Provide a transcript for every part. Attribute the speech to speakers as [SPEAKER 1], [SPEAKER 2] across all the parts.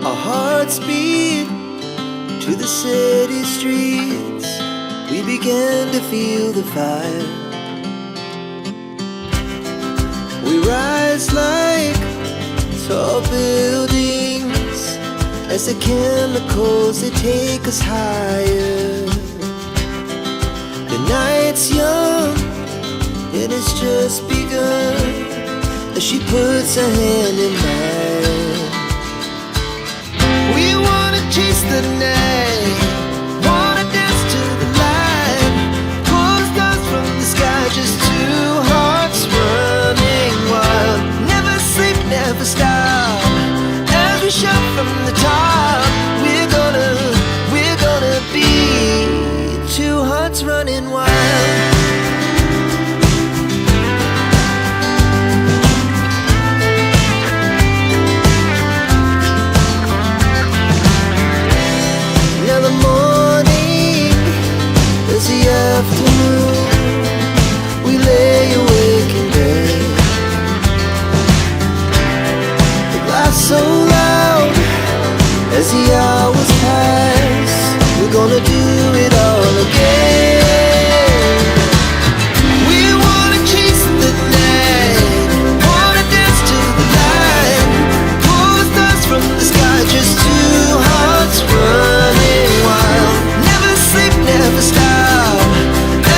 [SPEAKER 1] Our hearts beat to the city streets. We began to feel the fire. We rise like tall buildings as the chemicals, they take us higher. The night's young, it has just begun, as she puts her hand in mine. We wanna chase the night, wanna dance to the light, pull the stars from the sky, just two hearts running wild. Never sleep, never stop, as we shout from the top. We're gonna be two hearts running wild. Now the morning is the afternoon. We lay awake in bed. The laughs so loud as the hours pass. We're gonna do it all again. We wanna chase the night, wanna dance to the light, pull the stars from the sky, just two hearts running wild. Never sleep, never stop,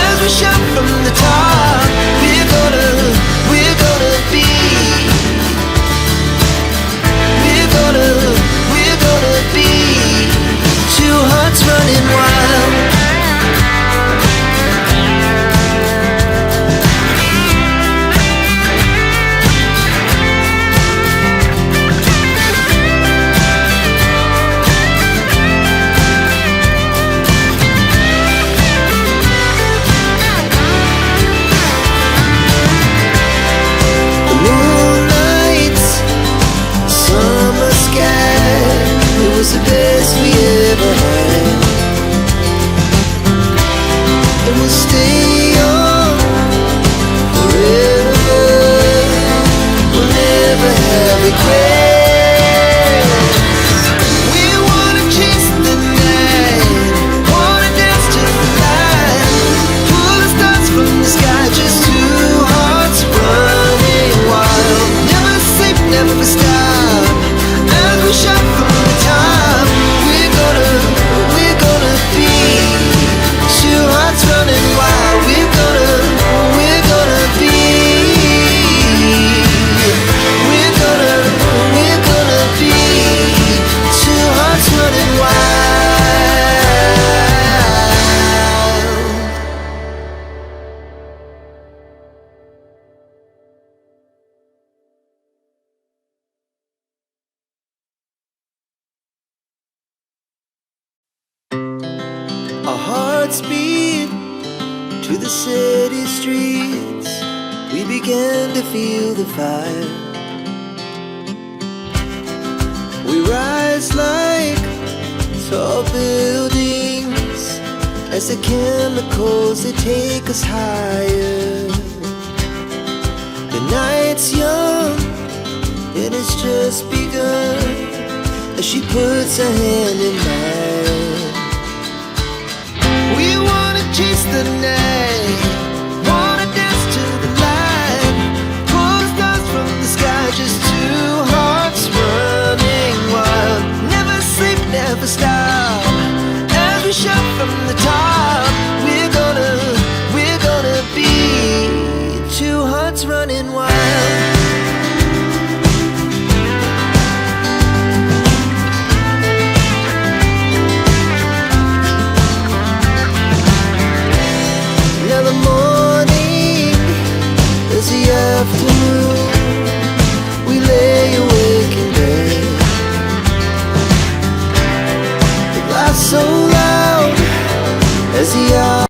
[SPEAKER 1] as we shout from the top. We're gonna be, we're gonna be two hearts running wild. The moonlight, summer sky, it was the best we ever had. And we'll stay on forever. We'll never have regrets. We wanna chase the night, wanna dance to the light, pull the stars from the sky, just two hearts running wild. Never sleep, never stop, as we shout from the top. We're gonna be two hearts running wild. We're gonna be, we're gonna be two hearts running wild. Our hearts beat to the city streets. We began to feel the fire. We rise like tall buildings as the chemicals, they take us higher. The night's young, it has just begun, as she puts her hand in mine. We wanna chase the night,